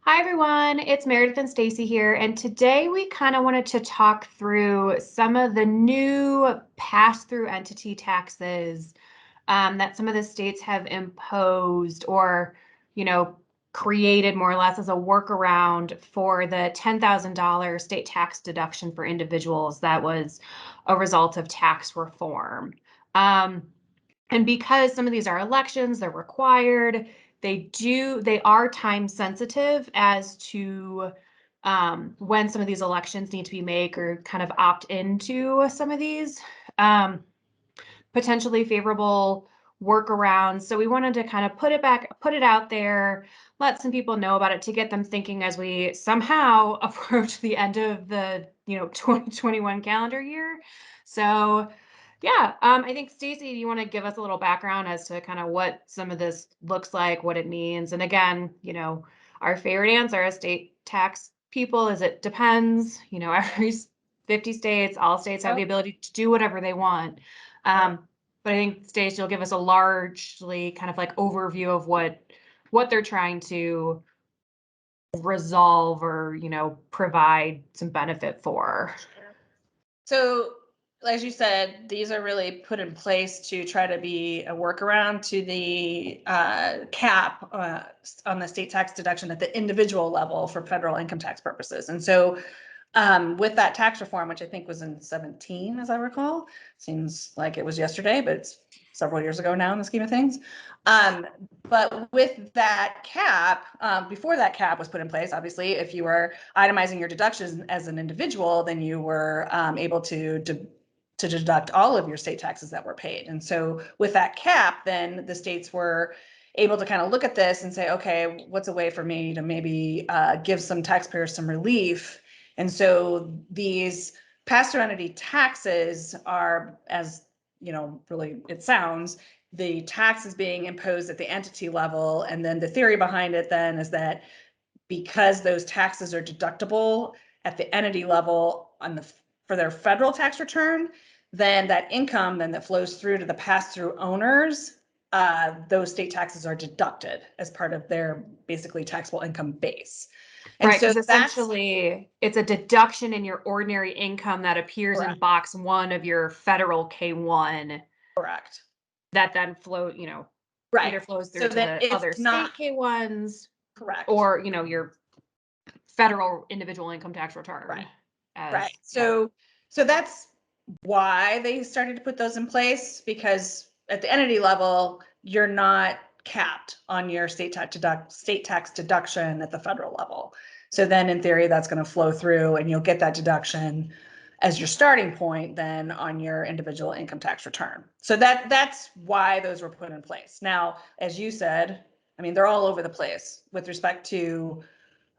Hi everyone, it's Meredith and Stacey here, and today we kind of wanted to talk through some of the new pass-through entity taxes that some of the states have imposed or, you know, created more or less as a workaround for the $10,000 state tax deduction for individuals that was a result of tax reform. Um, and because some of these are elections, they're required, they are time sensitive as to when some of these elections need to be made or kind of opt into some of these potentially favorable workarounds. So we wanted to kind of put it out there, let some people know about it to get them thinking as we somehow approach the end of the 2021 calendar year. So yeah, I think Stacey, do you want to give us a little background as to kind of what some of this looks like, what it means? And again, our favorite answer as state tax people is it depends. Every 50 states, all states have the ability to do whatever they want. But I think Stacey will give us a largely kind of like overview of what they're trying to resolve or, provide some benefit for. So, as you said, these are really put in place to try to be a workaround to the cap on the state tax deduction at the individual level for federal income tax purposes. And so with that tax reform, which I think was in 17, as I recall, seems like it was yesterday, but it's several years ago now in the scheme of things. But with that cap, before that cap was put in place, obviously, if you were itemizing your deductions as an individual, then you were able to deduct all of your state taxes that were paid. And so with that cap, then the states were able to kind of look at this and say, okay, what's a way for me to maybe give some taxpayers some relief? And so these pass-through entity taxes are, as really it sounds, the tax is being imposed at the entity level. And then the theory behind it then is that because those taxes are deductible at the entity level for their federal tax return, then that income then that flows through to the pass-through owners, those state taxes are deducted as part of their basically taxable income base. And right, because so essentially it's a deduction in your ordinary income that appears correct. In box 1 of your federal K1. Correct. That then right. Either flows through so to the other state K1s. Correct. Or, your federal individual income tax return. Right. Right. So that's why they started to put those in place, because at the entity level, you're not capped on your state tax deduction at the federal level. So then in theory, that's going to flow through and you'll get that deduction as your starting point then on your individual income tax return. So that's why those were put in place. Now, as you said, I mean, they're all over the place with respect to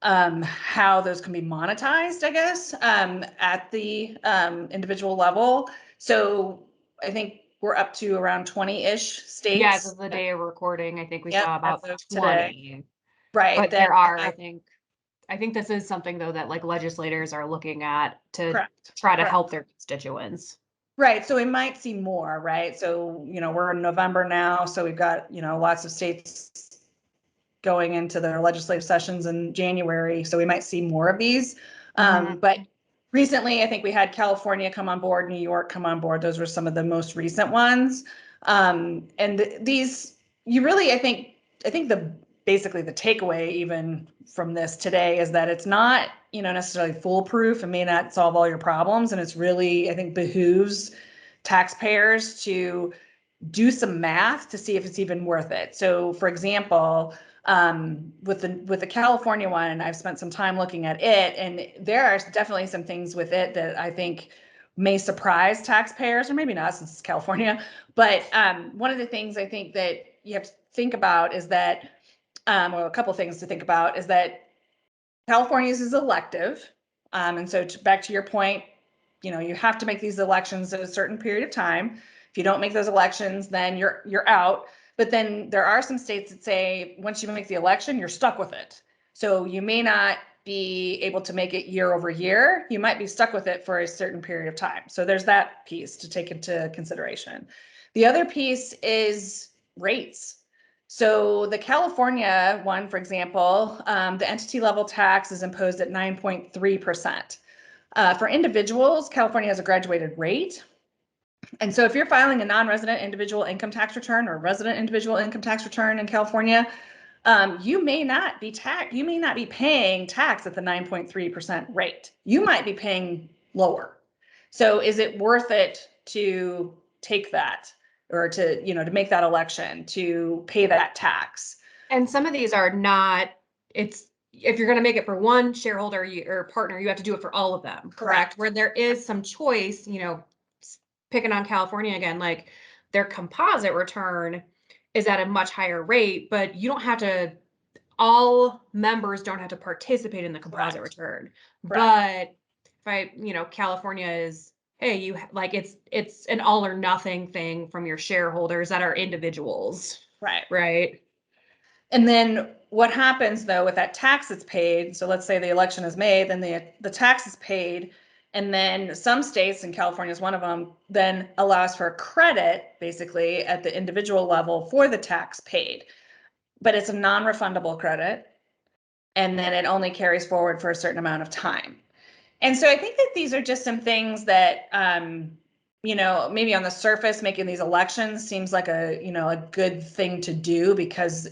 how those can be monetized, I guess, at the individual level. So I think we're up to around 20-ish states. Yeah, this is the day of recording. I think we saw about 20. Today. Right. But there are, I think this is something though that like legislators are looking at to try to help their constituents. Right. So we might see more, right? So, we're in November now, so we've got, lots of states going into their legislative sessions in January. So we might see more of these. But recently, I think we had California come on board, New York come on board. Those were some of the most recent ones. And these, you really, I think basically the takeaway even from this today is that it's not, necessarily foolproof and may not solve all your problems. And it's really, I think, behooves taxpayers to do some math to see if it's even worth it. So for example, with the California one, I've spent some time looking at it, and there are definitely some things with it that I think may surprise taxpayers, or maybe not since it's California. But one of the things I think that you have to think about is that, well, a couple of things to think about is that California's is elective. And so back to your point, you have to make these elections at a certain period of time. If you don't make those elections, then you're out. But then there are some states that say once you make the election, you're stuck with it. So you may not be able to make it year over year. You might be stuck with it for a certain period of time. So there's that piece to take into consideration. The other piece is rates. So the California one, for example, the entity level tax is imposed at 9.3%. For individuals, California has a graduated rate. And so if you're filing a non-resident individual income tax return or resident individual income tax return in California, you may not be paying tax at the 9.3% rate. You might be paying lower. So is it worth it to take that, or to make that election to pay that tax? And some of these are not, if you're going to make it for one shareholder or partner, you have to do it for all of them, correct? Where there is some choice, picking on California again, like their composite return is at a much higher rate, but you don't have to, all members don't have to participate in the composite return. But if California is, hey, it's an all or nothing thing from your shareholders that are individuals. Right. And then what happens though with that tax that's paid? So let's say the election is made, then the tax is paid, and then some states, and California is one of them, then allows for a credit basically at the individual level for the tax paid, but it's a non-refundable credit, and then it only carries forward for a certain amount of time. And so I think that these are just some things that maybe on the surface, making these elections seems like a good thing to do, because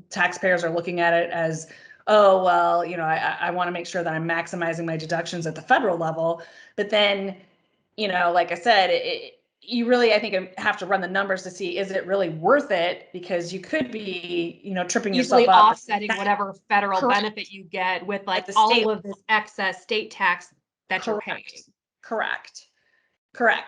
taxpayers are looking at it as, oh, well, I want to make sure that I'm maximizing my deductions at the federal level. But then, like I said, you really, I think, have to run the numbers to see, is it really worth it? Because you could be, tripping yourself easily up. Offsetting whatever federal benefit you get with like all of this excess state tax that you're paying. Correct.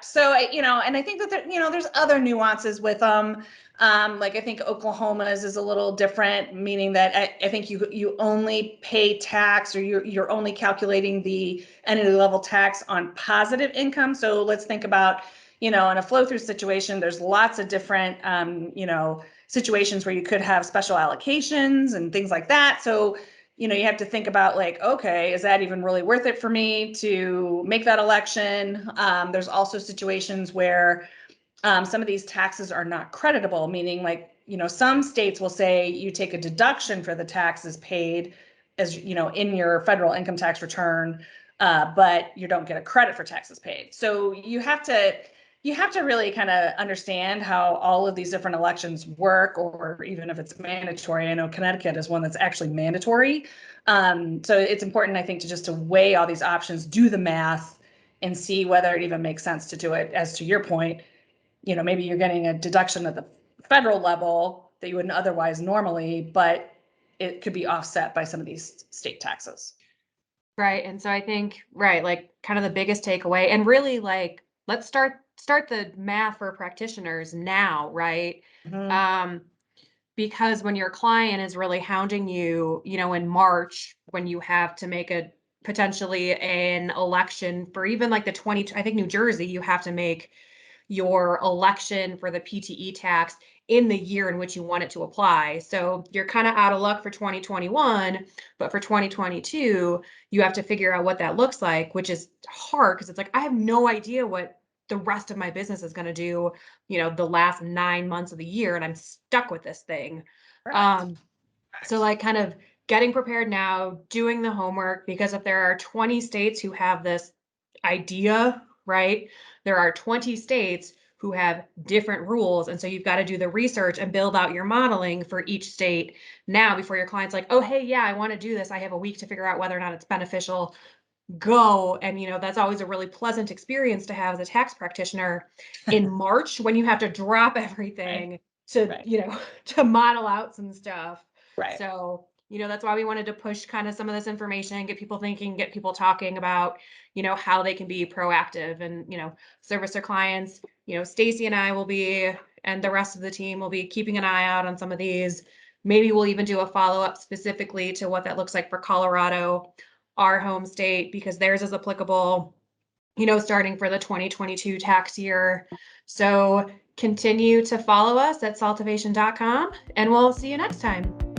So, and I think that there's other nuances with them. Like I think Oklahoma's is a little different, meaning that I think you only pay tax, or you're only calculating the entity level tax on positive income. So let's think about, in a flow through situation, there's lots of different, situations where you could have special allocations and things like that. So you have to think about like, okay, is that even really worth it for me to make that election? There's also situations where some of these taxes are not creditable, meaning like, some states will say you take a deduction for the taxes paid as, in your federal income tax return, but you don't get a credit for taxes paid. So you have to really kind of understand how all of these different elections work, or even if it's mandatory. I know Connecticut is one that's actually mandatory. So it's important, I think, to weigh all these options, do the math, and see whether it even makes sense to do it. As to your point, maybe you're getting a deduction at the federal level that you wouldn't otherwise normally, but it could be offset by some of these state taxes. Right. And so I think, like kind of the biggest takeaway, and really like, let's start the math for practitioners now, right? Mm-hmm. Because when your client is really hounding you, in March, when you have to make potentially an election for even like I think New Jersey, you have to make your election for the PTE tax in the year in which you want it to apply. So you're kind of out of luck for 2021, but for 2022, you have to figure out what that looks like, which is hard because it's like, I have no idea what the rest of my business is going to do, the last 9 months of the year, and I'm stuck with this thing. So like kind of getting prepared now, doing the homework, because if there are 20 states who have this idea, right, there are 20 states who have different rules. And so you've got to do the research and build out your modeling for each state now before your client's like, oh, hey, yeah, I want to do this. I have a week to figure out whether or not it's beneficial. Go. And, that's always a really pleasant experience to have as a tax practitioner in March, when you have to drop everything to model out some stuff. So, that's why we wanted to push kind of some of this information, get people thinking, get people talking about, how they can be proactive and, service their clients. Stacey and I will be, and the rest of the team will be keeping an eye out on some of these. Maybe we'll even do a follow-up specifically to what that looks like for Colorado, our home state, because theirs is applicable, starting for the 2022 tax year. So continue to follow us at saltovation.com, and we'll see you next time.